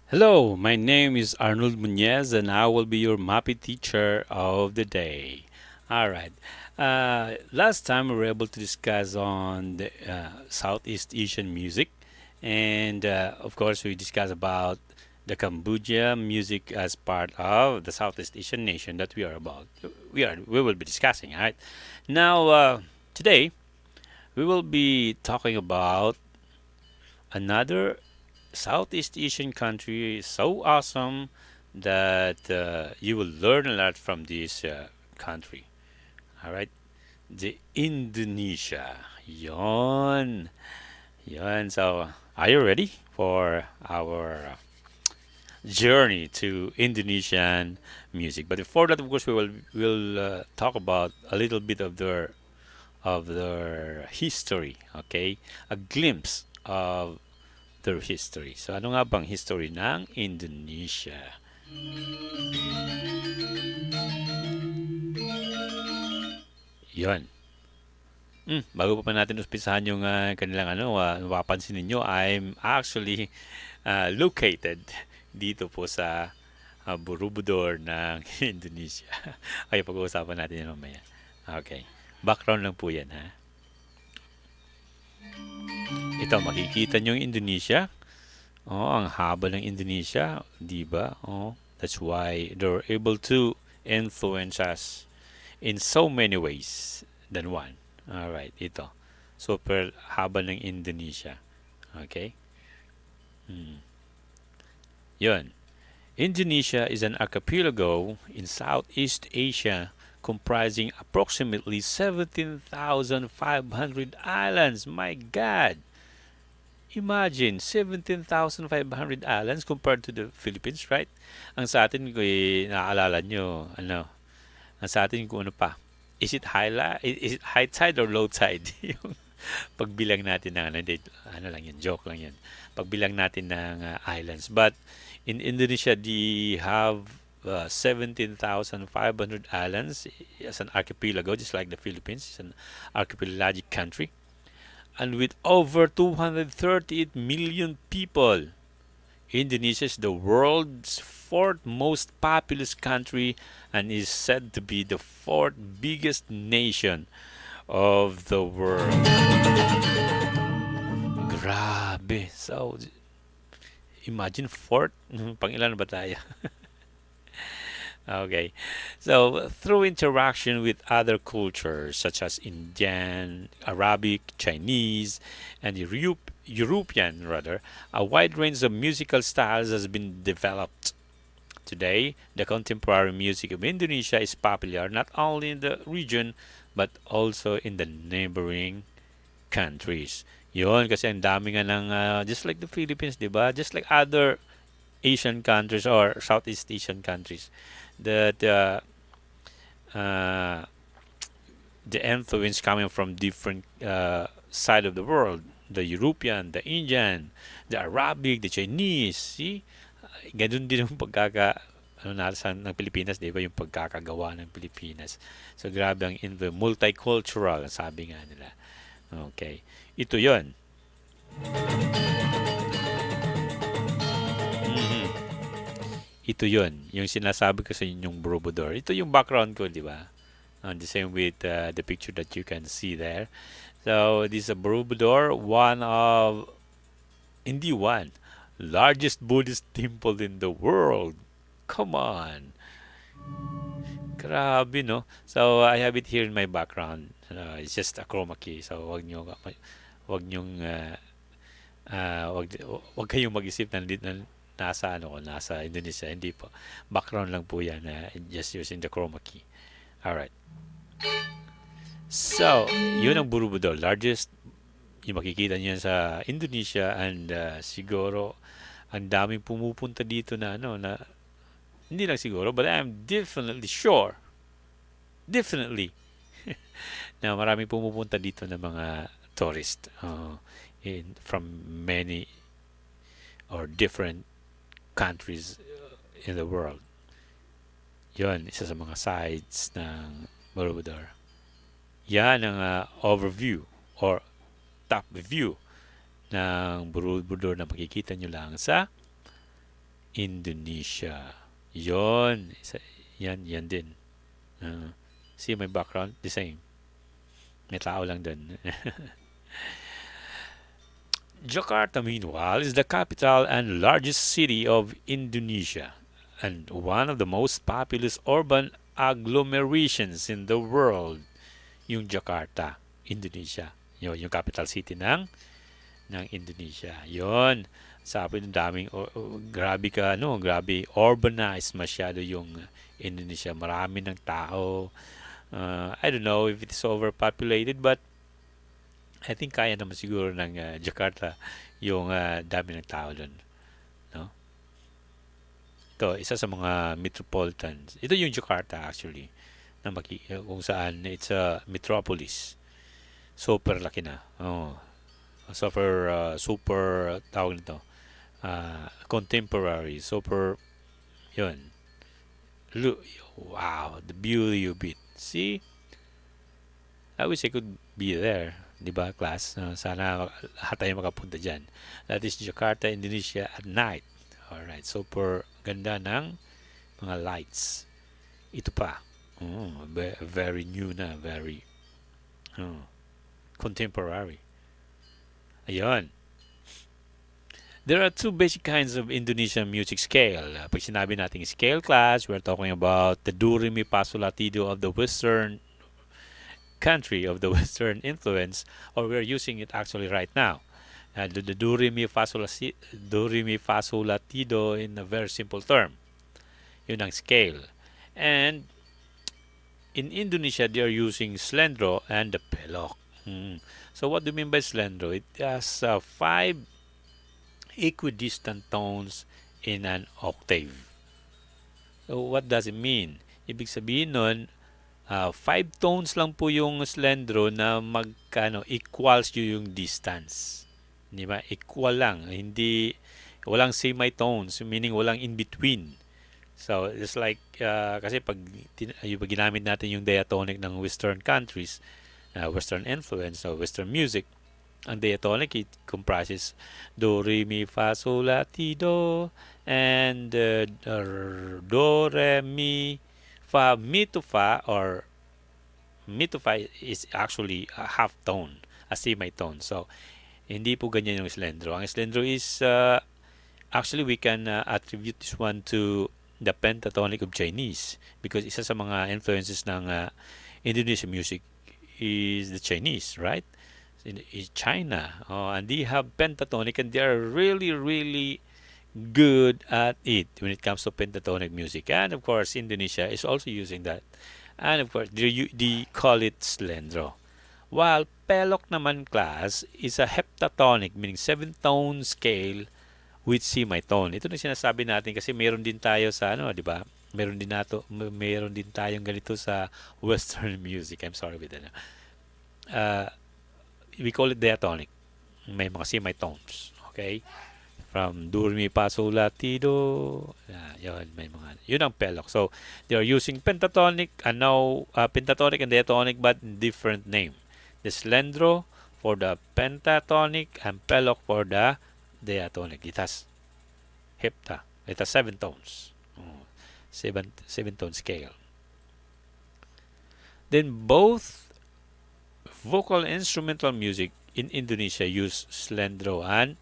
Hello, my name is Arnold Munez, and I will be your MAPEH teacher of the day. All right. Last time we were able to discuss on the Southeast Asian music, and of course we discussed about the Cambodia music as part of the Southeast Asian nation that we are about. We will be discussing. All right. Now today we will be talking about another Southeast Asian country is so awesome that you will learn a lot from this country. All right, the Indonesia. Yon, yon. So, are you ready for our journey to Indonesian music? But before that, of course, we will talk about a little bit of their history. Okay, a glimpse of their history. So ano nga bang history ng Indonesia? Yon. Bago pa natin uspisahan yung kanilang mapapansin ninyo, I'm actually located dito po sa Borobudur ng Indonesia. Okay, pag-uusapan natin yan mamaya. Okay. Background lang po yan, ha? Ito, makikita nyo yung Indonesia. Oh, ang haba ng Indonesia, 'di ba? Oh, that's why they're able to influence us in so many ways than one. All right, ito. Super haba ng Indonesia. Okay? Hmm. 'Yun. Indonesia is an archipelago in Southeast Asia comprising approximately 17,500 islands. My God! Imagine, 17,500 islands compared to the Philippines, right? Ang sa atin, kung naaalala nyo, ang sa atin kung ano pa, is it high tide or low tide? Yung pagbilang natin ng, ano lang yan, joke lang yan. Pagbilang natin ng islands. But in Indonesia, they have 17,500 islands as an archipelago, just like the Philippines. It's an archipelagic country and with over 238 million people. Indonesia is the world's fourth most populous country and is said to be the fourth biggest nation of the world. Grabe. So, imagine fourth. Pang ilan ba tayo? Okay. So, through interaction with other cultures such as Indian, Arabic, Chinese, and European, rather, a wide range of musical styles has been developed. Today, the contemporary music of Indonesia is popular not only in the region but also in the neighboring countries. Yun, kasi ang dami nga ng, just like the Philippines, di ba? Just like other Asian countries or Southeast Asian countries, that uh, the influence coming from different side of the world, the European, the Indian, the Arabic, the Chinese. See, ganun din yung ano sa ng Pilipinas, di ba, yung pagkakagawa ng Pilipinas. So grabe ang multicultural, sabi nga nila. Okay, ito yon. Mhm. Ito yon, yung sinasabi ko sa inyong Borobudur. Ito yung background ko, di ba? The same with the picture that you can see there. So, this is a Borobudur, hindi one, largest Buddhist temple in the world. Come on. Grabe, no? So, I have it here in my background. It's just a chroma key. So, wag nyong, wag kayong mag-isip na nasa nasa Indonesia. Hindi po. Background lang po yan. Just using the chroma key. Alright. So, yun ang Borobudur. Largest, yung makikita niyo sa Indonesia and siguro ang daming pumupunta dito na hindi lang siguro, but I'm definitely sure, definitely, na maraming pumupunta dito na mga tourist from many or different countries in the world. Yun, isa sa mga sides ng Borobudur. Yan ang overview or top view ng Borobudur na makikita nyo lang sa Indonesia. Yon. Yan din. Uh, See my background? The same. May tao lang dun. Jakarta, meanwhile, is the capital and largest city of Indonesia and one of the most populous urban agglomerations in the world. Yung Jakarta, Indonesia. Yung capital city ng Indonesia. Yon. Sabi ng daming grabe ka grabe urbanized masyado yung Indonesia. Marami ng tao. I don't know if it's overpopulated but I think kaya naman siguro ng Jakarta yung dami ng tao doon, no? Ito, isa sa mga metropolitans. Ito yung Jakarta actually na kung saan it's a metropolis. Super laki na. Oh, super tawag nito. Contemporary, super yun. Look, wow, the beauty of it. See? I wish I could be there. Di ba, class? Sana lahat tayo makapunta dyan. That is Jakarta, Indonesia at night. Alright, super ganda ng mga lights. Ito pa. Very new na. Very contemporary. Ayun. There are two basic kinds of Indonesian music scale. Pag sinabi natin scale class, we're talking about the do, re, mi, fa, sol, la, ti, do of the Western country of the Western influence, or we're using it actually right now. The do, re, mi, fa, sol, la, ti, do in a very simple term. Yun ang scale. And in Indonesia, they are using slendro and the pelok. So what do you mean by slendro? It has 5 equidistant tones in an octave. So what does it mean? Ibig sabihin nun, 5 tones lang po yung slendro na equals yung distance. Di ba? Equal lang. Hindi, walang semitones, meaning walang in between. So, it's like, kasi pag ginamit natin yung diatonic ng Western countries, Western influence, or Western music, ang diatonic, it comprises do, re, mi, fa, sol, la, ti, do, and do, re, mi, fa, mi to fa, or mi to fa is actually a half tone, a semitone. So, hindi po ganyan yung slendro. Ang slendro is, actually, we can attribute this one to the pentatonic of Chinese because isa sa mga influences ng Indonesian music is the Chinese, right? Is China, and they have pentatonic and they are really, really good at it when it comes to pentatonic music. And of course, Indonesia is also using that. And of course, they call it slendro. While pelok naman class is a heptatonic, meaning 7-tone scale with semitone. Ito na sinasabi natin kasi meron din tayo sa di ba? Meron din tayong ganito sa Western music. I'm sorry with that. We call it diatonic. May mga semitones. Okay? From do, re, mi, fa, sol, la, ti, do. Yun ang pelok. So, they are using pentatonic and now pentatonic and diatonic but different name. The slendro for the pentatonic and pelok for the diatonic. It has hepta. It has 7 tones. 7-tone scale. Then both vocal and instrumental music in Indonesia use slendro and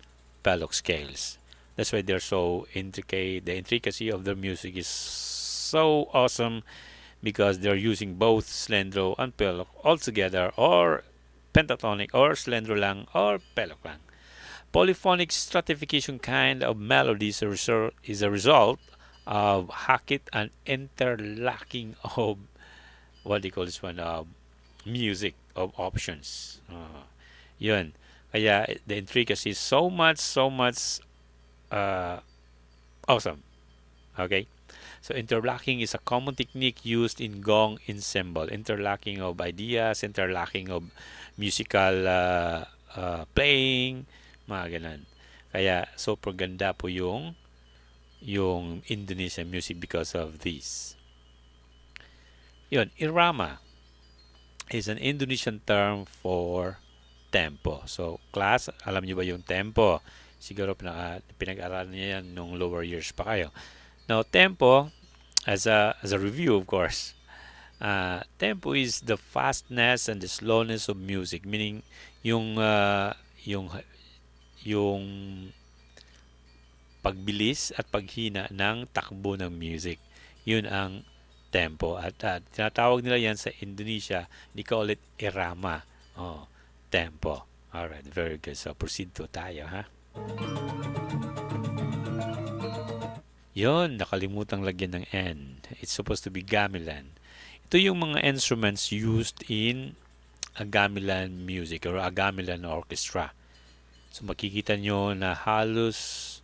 pelok scales. That's why they're so intricate. The intricacy of their music is so awesome because they're using both slendro and pelok all together, or pentatonic, or slendro lang, or pelok lang. Polyphonic stratification kind of melody is a result of hackett and interlocking of what do you call this one? Music of options. Yun. Kaya the intricacy is so much awesome. Okay? So interlocking is a common technique used in gong ensemble. Interlocking of ideas, interlocking of musical playing, mga ganun. Kaya super ganda po yung Indonesian music because of this. Yun, irama is an Indonesian term for tempo. So, class, alam niyo ba yung tempo? Siguro pinag-aralan niya yan nung lower years pa kayo. Now, tempo, as a review, of course, tempo is the fastness and the slowness of music, meaning yung yung yung pagbilis at paghina ng takbo ng music. Yun ang tempo. At tinatawag nila yan sa Indonesia, they call it irama. Oh, tempo. Alright, very good. So, proceed to tayo, ha? Yun, nakalimutang lagyan ng N. It's supposed to be gamelan. Ito yung mga instruments used in a gamelan music or a gamelan orchestra. So, makikita nyo na halos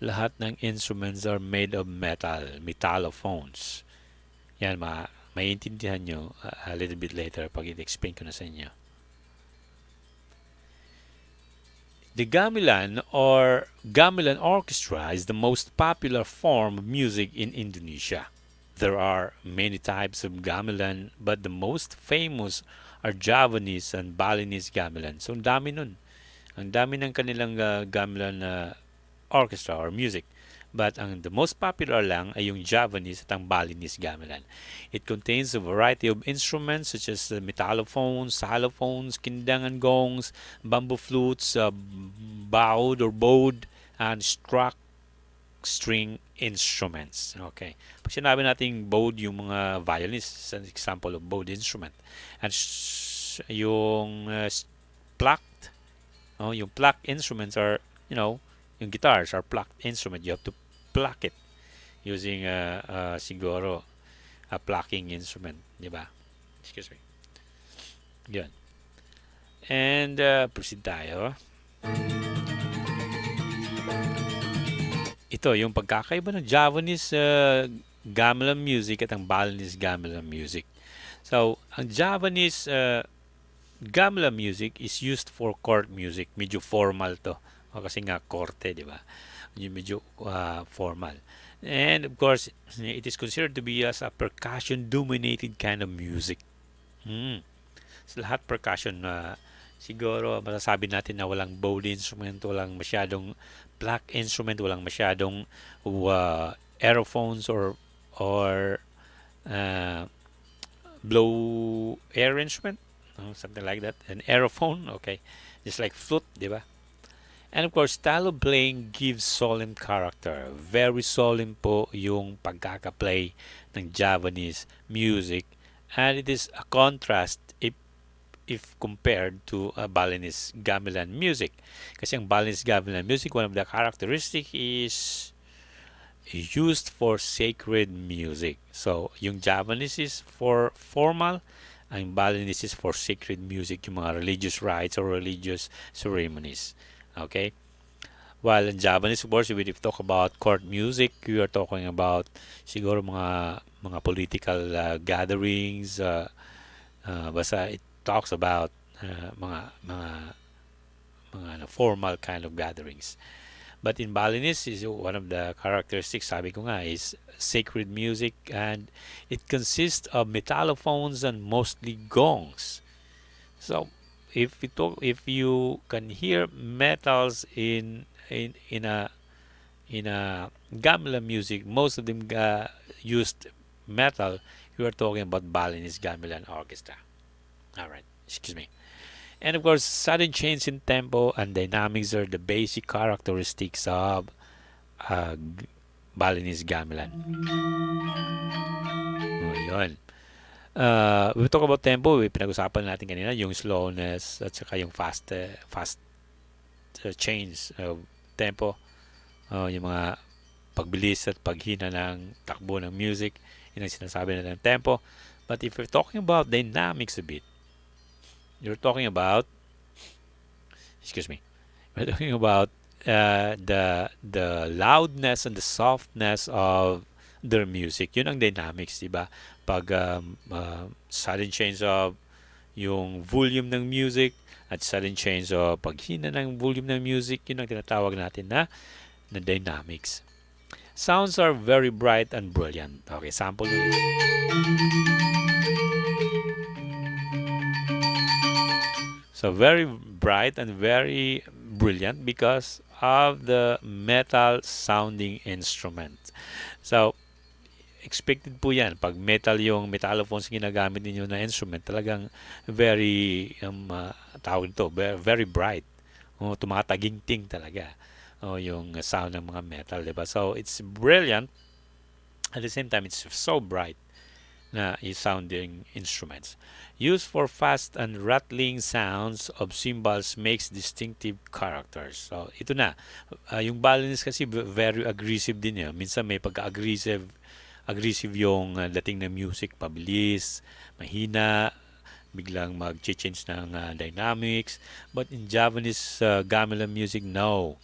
lahat ng instruments are made of metal, metallophones. Yan, maiintindihan nyo a little bit later pag i-explain ko na sa inyo. The gamelan or gamelan orchestra is the most popular form of music in Indonesia. There are many types of gamelan, but the most famous are Javanese and Balinese gamelan. So, ang dami nun. Ang dami ng kanilang gamelan orchestra or music. But the most popular lang ay yung Javanese at ang Balinese gamelan. It contains a variety of instruments such as metallophones, xylophones, kindangan gongs, bamboo flutes, bowed or bowed, and struck string instruments. Okay. Pag sinabi natin bowed, yung mga violinists, an example of bowed instrument. And yung plucked, yung plucked instruments are, yung guitars are plucked instrument. You have to pluck it using siguro a plucking instrument, di ba? Excuse me. Yun. And proceed tayo. Ito, yung pagkakaiba ng Javanese gamelan music at ang Balinese gamelan music. So, ang Javanese gamelan music is used for court music. Medyo formal to. Kasi nga korte, di ba? Medyo formal. And of course, it is considered to be as a percussion-dominated kind of music. So, lahat percussion. Siguro, masasabi natin na walang bowed instrument, walang masyadong pluck instrument, walang masyadong aerophones or blow air instrument. Something like that. An aerophone, okay. Just like flute, di ba? And of course, style of playing gives solemn character. Very solemn po yung pagkaka-play ng Javanese music. And it is a contrast if compared to Balinese gamelan music. Kasi ang Balinese gamelan music, one of the characteristics is used for sacred music. So, yung Javanese is for formal, ang Balinese is for sacred music, yung mga religious rites or religious ceremonies. Okay? While in Javanese, of course, if we talk about court music, we are talking about siguro mga political gatherings. Basta it talks about mga formal kind of gatherings. But in Balinese, is one of the characteristics, sabi ko nga, is sacred music, and it consists of metallophones and mostly gongs. So, if you can hear metals in a gamelan music, most of them used metal. You are talking about Balinese gamelan orchestra. All right, excuse me. And of course, sudden change in tempo and dynamics are the basic characteristics of Balinese gamelan. Yun. We talk about tempo, pinag-usapan natin kanina yung slowness at saka yung fast change of tempo, yung mga pagbilis at paghina ng takbo ng music, yun ang sinasabi natin ng tempo. But if you're talking about dynamics a bit, we're talking about the loudness and the softness of their music. Yun ang dynamics, diba? Pag sudden change of yung volume ng music at sudden change of paghina ng volume ng music, yun ang tinatawag natin na dynamics. Sounds are very bright and brilliant. Okay, sample ulit. So very bright and very brilliant because of the metal sounding instrument. So, expected po yan. Pag metal yung metallophones ginagamit ninyo na instrument, talagang very, tawag ito, very bright. Tumataginting talaga. Yung sound ng mga metal, diba? So, it's brilliant. At the same time, it's so bright na sounding instruments. Used for fast and rattling sounds of cymbals makes distinctive characters. So, ito na. Yung balance kasi very aggressive din yan. Minsan may aggressive yung dating ng music, pabilis, mahina, biglang mag-change ng dynamics. But in Javanese gamelan music, no.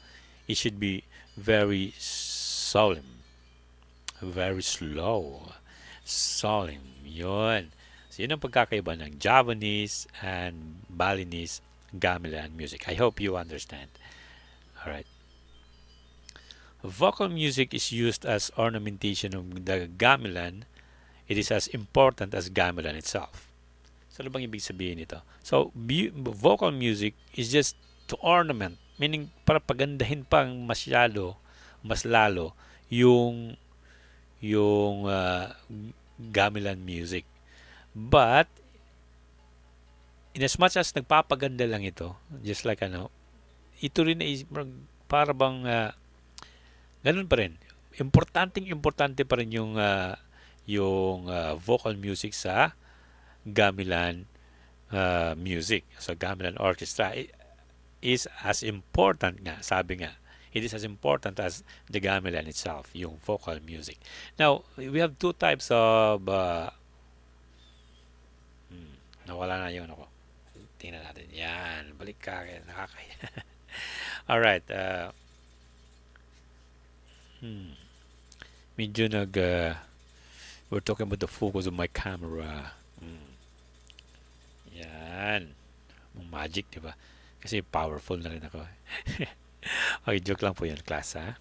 It should be very solemn, very slow, solemn. Yun. So, yun ang pagkakaiba ng Javanese and Balinese gamelan music. I hope you understand. Alright. Vocal music is used as ornamentation of the gamelan. It is as important as gamelan itself. So, ano bang ibig sabihin nito? So, vocal music is just to ornament, meaning para pagandahin pang mas lalo yung gamelan music. But, in as much as nagpapaganda lang ito, just like ito rin ay para bang ganun pa rin. Importante pa rin yung vocal music sa gamelan music. So, gamelan orchestra is as important nga, sabi nga. It is as important as the gamelan itself, yung vocal music. Now, we have two types of nawala na yun ako. Tingnan natin. Yan. Balik ka. Nakakaya. Alright. Medyo we're talking about the focus of my camera. Yan. Magic, di ba? Kasi powerful na rin ako. Okay, joke lang po yun, class, ha?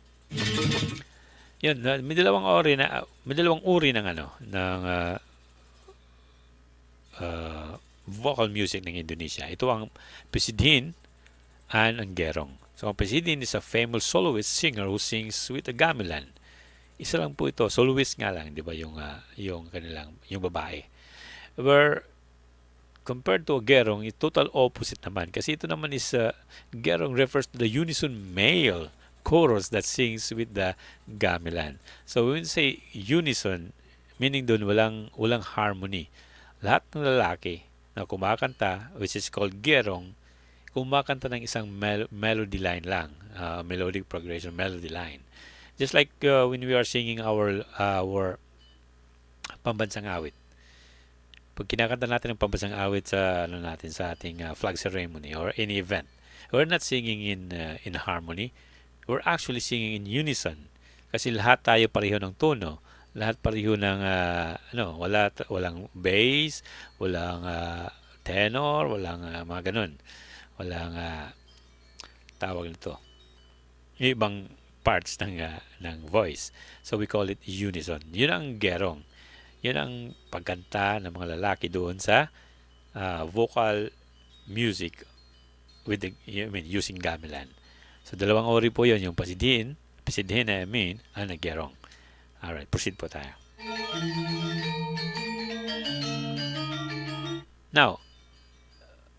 Yun, may dalawang uri ng vocal music ng Indonesia. Ito ang Pesidin and ang Gerong. So, ang Pesidin is a famous soloist singer who sings with a gamelan. Isa lang po ito, soloist nga lang, di ba, yung babae. Where, compared to a Gerong, it's total opposite naman. Kasi ito naman is, Gerong refers to the unison male chorus that sings with the gamelan. So, when we say unison, meaning doon walang harmony. Lahat ng lalaki na kumakanta, which is called Gerong, kumakanta ng isang melody line lang, melodic progression, melody line. Just like when we are singing our pambansang awit. Pag kinakanta natin ang pambansang awit sa sa ating flag ceremony or any event, we're not singing in harmony. We're actually singing in unison. Kasi lahat tayo pareho ng tono. Lahat pareho ng walang bass, walang tenor, walang mga ganun. Walang tawag nito. Yung ibang parts ng voice. So we call it unison. Yun ang gerong. Yun ang pagkanta ng mga lalaki doon sa vocal music using gamelan. So dalawang ori po yun, yung Pesidin and ang gerong. Alright, proceed po tayo. Now,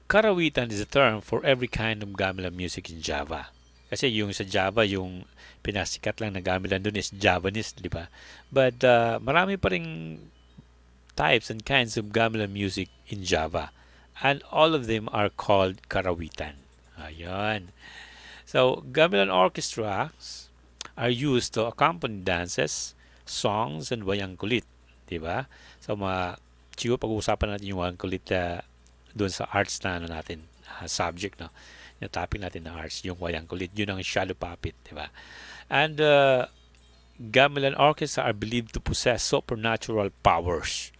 karawitan is a term for every kind of gamelan music in Java. Kasi yung sa Java, yung pinasikat lang na gamelan doon is Javanese, di ba? But marami pa ring types and kinds of gamelan music in Java. And all of them are called karawitan. Ayan. So, gamelan orchestras are used to accompany dances, songs, and wayang kulit. Di ba? So, siguro pag-uusapan natin yung wayang kulit doon sa arts na subject, no? Yung topic natin na arts, yung wayang kulit, yun ang shadow puppet, di ba? And gamelan orchestra are believed to possess supernatural powers.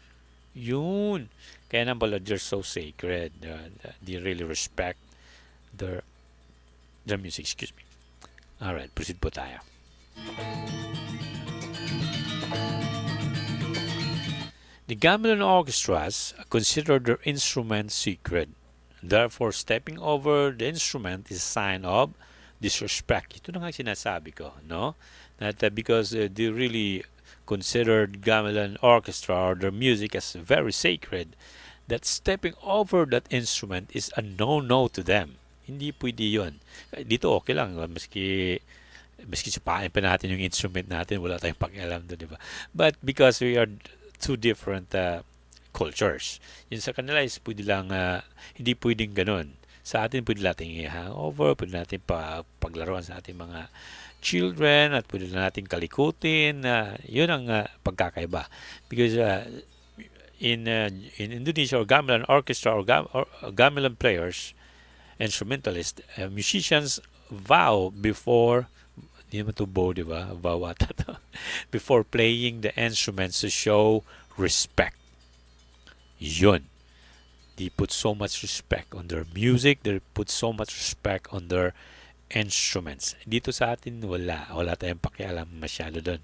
Yun. Kaya naman pala, they're so sacred. They really respect their music. Excuse me. Alright, proceed po tayo. The gamelan orchestras consider their instrument sacred. Therefore, stepping over the instrument is a sign of disrespect. Ito na nga sinasabi ko, no? That because they really considered gamelan orchestra or their music as very sacred, that stepping over that instrument is a no-no to them. Hindi pwede yun. Dito okay lang, maski sipain pa natin yung instrument natin, wala tayong pakialam doon, di ba? But because we are two different cultures, yun sa kanila is pwede lang, hindi pwedeng ganun. Sa atin, pwede natin i-hangover, pwede natin paglaruan sa ating mga children, at pwede natin kalikutin. Yun ang pagkakaiba. Because in Indonesia, or gamelan orchestra, or gamelan players, instrumentalists, musicians vow before, di naman to bow, di ba? Vow ata to. Before playing the instruments to show respect. Yun. They put so much respect on their music. They put so much respect on their instruments. Dito sa atin, wala tayong pakialam masyado doon.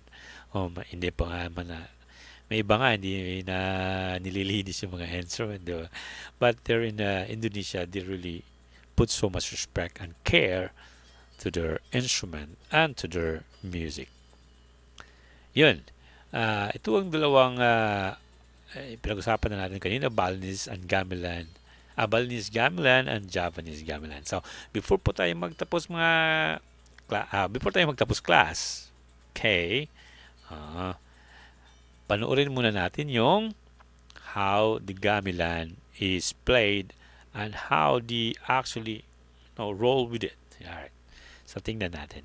Hindi pa nga man may iba nga hindi na nililinis yung mga instrument, di ba? But there in Indonesia, they really put so much respect and care to their instrument and to their music. Yun. Ito ang dalawang pinag-usapan na natin kanina, Balinese and gamelan. Balinese gamelan and Javanese gamelan. So, before tayo magtapos class, okay, panoorin muna natin yung how the gamelan is played and how they actually roll with it. Alright. So, tingnan natin.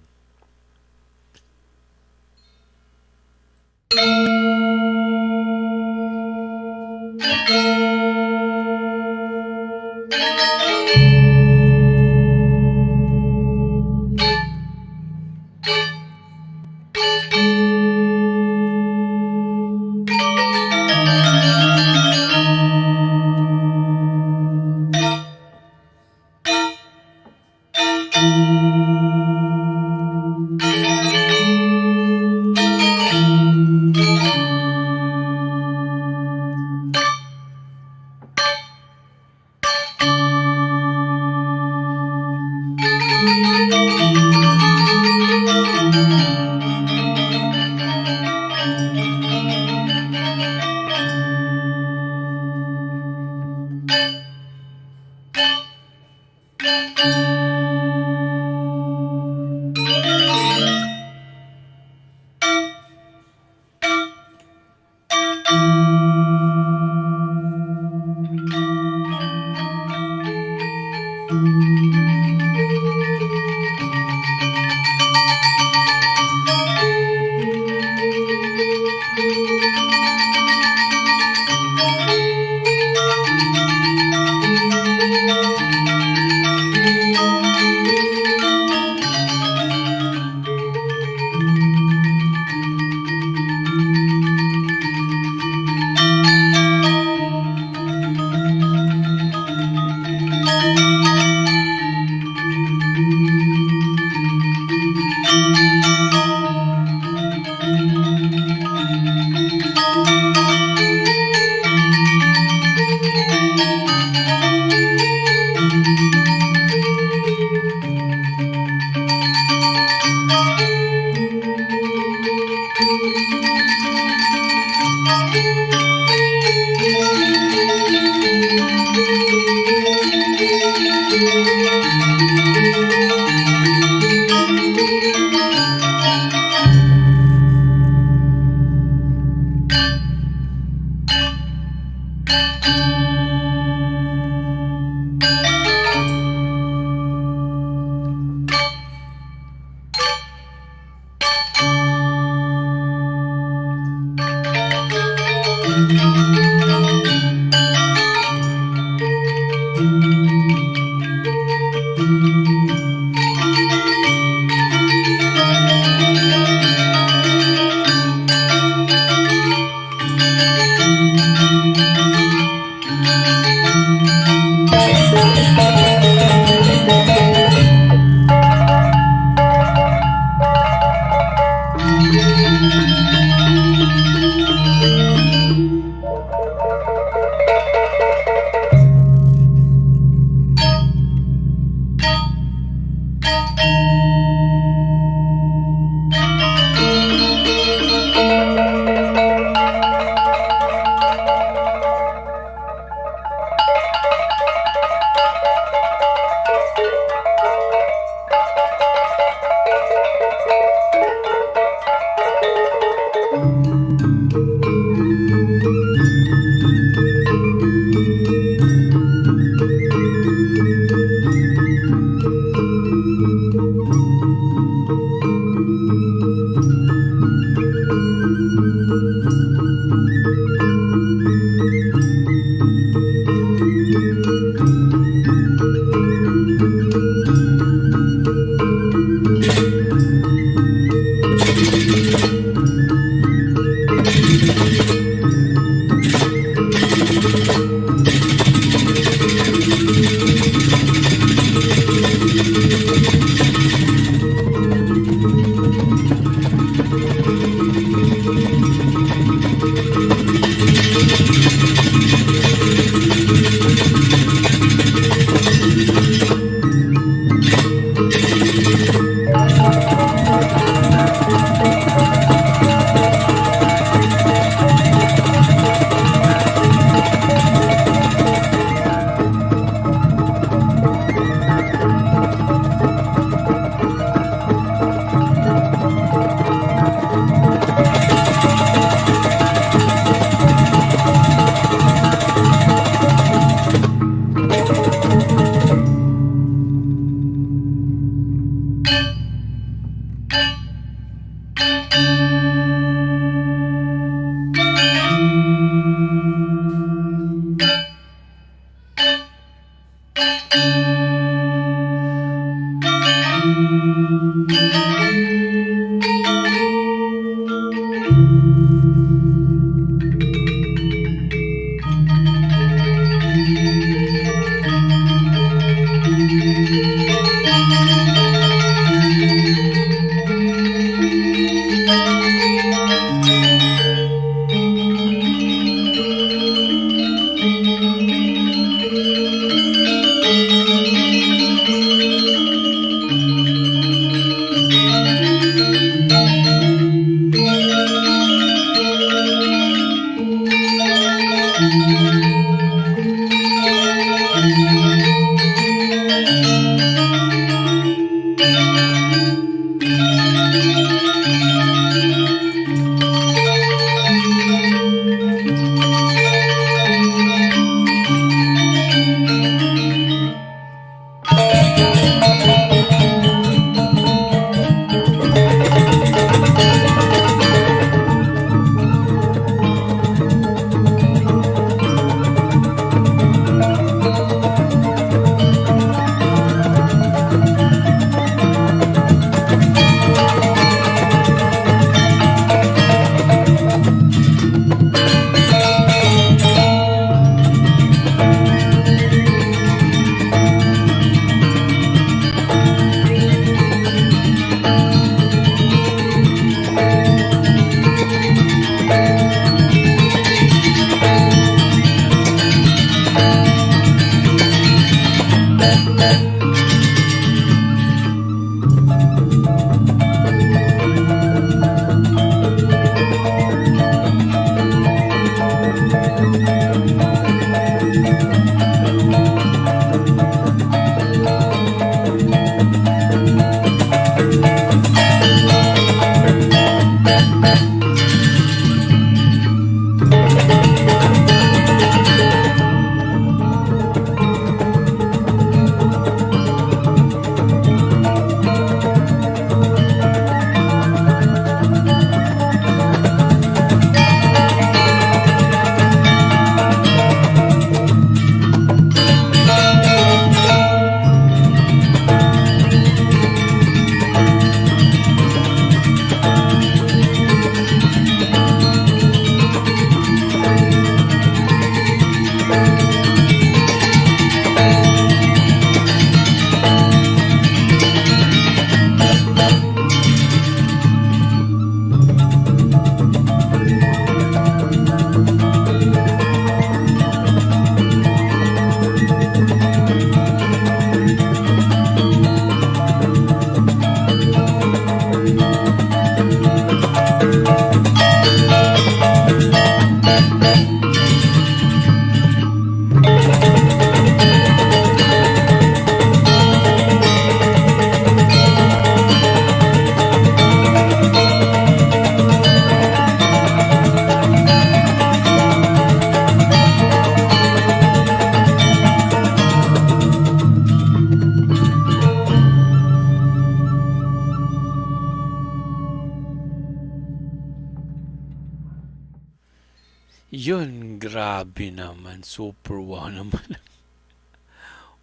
Yun, grabe naman. Super wow naman.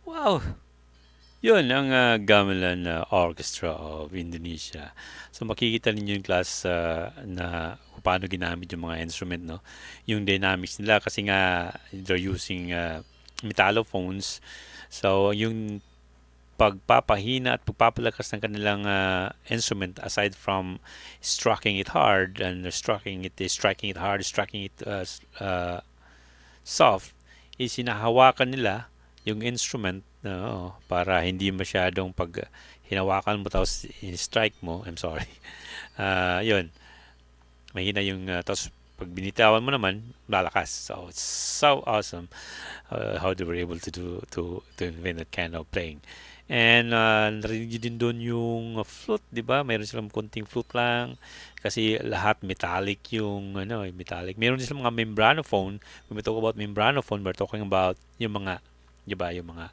Wow! Yun ang gamelan orchestra of Indonesia. So makikita ninyo yung class na kung paano ginamit yung mga instrument, no? Yung dynamics nila kasi nga they're using metallophones. So yung pagpapahina at pagpapalakas ng kanilang instrument aside from striking it hard and striking it hard, striking it soft, is hinahawakan nila yung instrument para hindi masyadong pag hinawakan mo tapos in-strike mo, I'm sorry. Yun, mahina yung tapos pag binitawan mo naman, lalakas. So it's so awesome how they were able to invent that kind of playing. And narinig nyo din doon yung flute, 'di ba? Mayroon silang konting flute lang kasi lahat metallic yung metallic. Meron din silang mga membranophone. When we talk about membranophone, we're talking about yung mga 'di ba, yung mga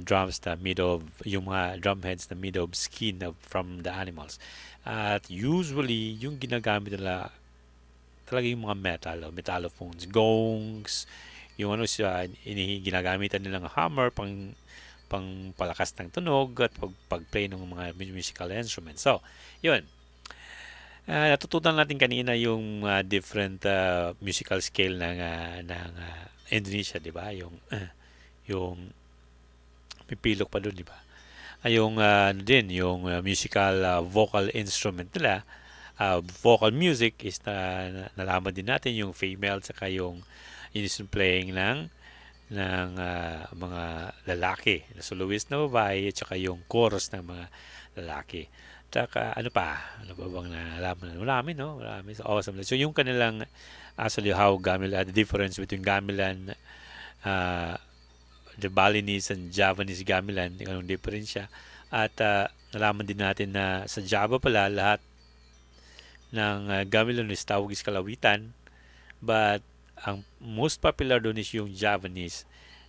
drums na made of yung mga drum heads na made of skin from the animals. At usually yung ginagamit nila talaga yung mga metallophones, gongs, yung ginagamit nila ng hammer pangpalakas ng tunog at pag-play ng mga musical instruments. So, yun. Natutunan natin kanina yung different musical scale ng Indonesia, di ba? Yung pipilok pa doon, di ba? Yung ano din, yung musical vocal instrument nila, vocal music is nalaman din natin yung female saka yung instrument playing ng mga lalaki, na soloist na babae at saka yung chorus ng mga lalaki. Tsaka ano pa? Ano ba bang nalaman? Marami, no? Marami. So, awesome. So yung kanilang actually how gamelan, the difference between gamelan, uh, the Balinese and Javanese gamelan, anong diferensya. At nalaman din natin na sa Java pala lahat ng gamelan is tawag is kalawitan, but ang most popular doon is yung Javanese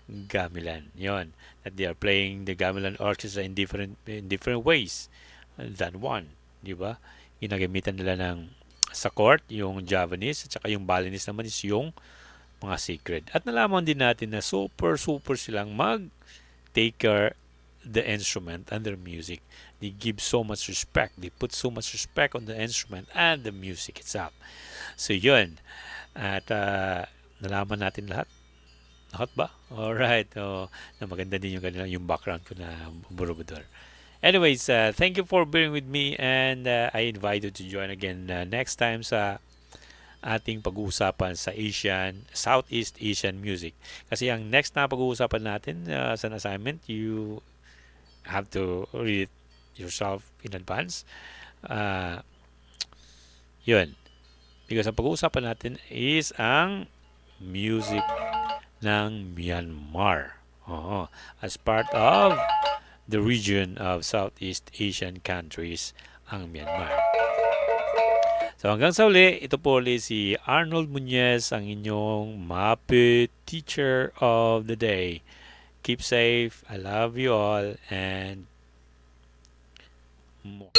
gamelan. Yon, that they are playing the gamelan orchestra in different ways than one, di ba? Ginagamitan nila ng sa court yung Javanese at saka yung Balinese naman is yung mga sacred. At nalaman din natin na super silang take care the instrument and their music. They give so much respect. They put so much respect on the instrument and the music itself. So yun. At nalaman natin lahat. Lahat ba? Alright. Na maganda din yung background ko na burubudor. Anyways, thank you for being with me and I invite you to join again next time sa ating pag-uusapan sa Southeast Asian music. Kasi ang next na pag-uusapan natin sa assignment, you have to read it yourself in advance. Yun. Because ang pag-uusapan natin is ang music ng Myanmar. As part of the region of Southeast Asian countries, ang Myanmar. So hanggang sa uli, ito po ulit si Arnold Muñez, ang inyong MAPEH Teacher of the Day. Keep safe. I love you all and more.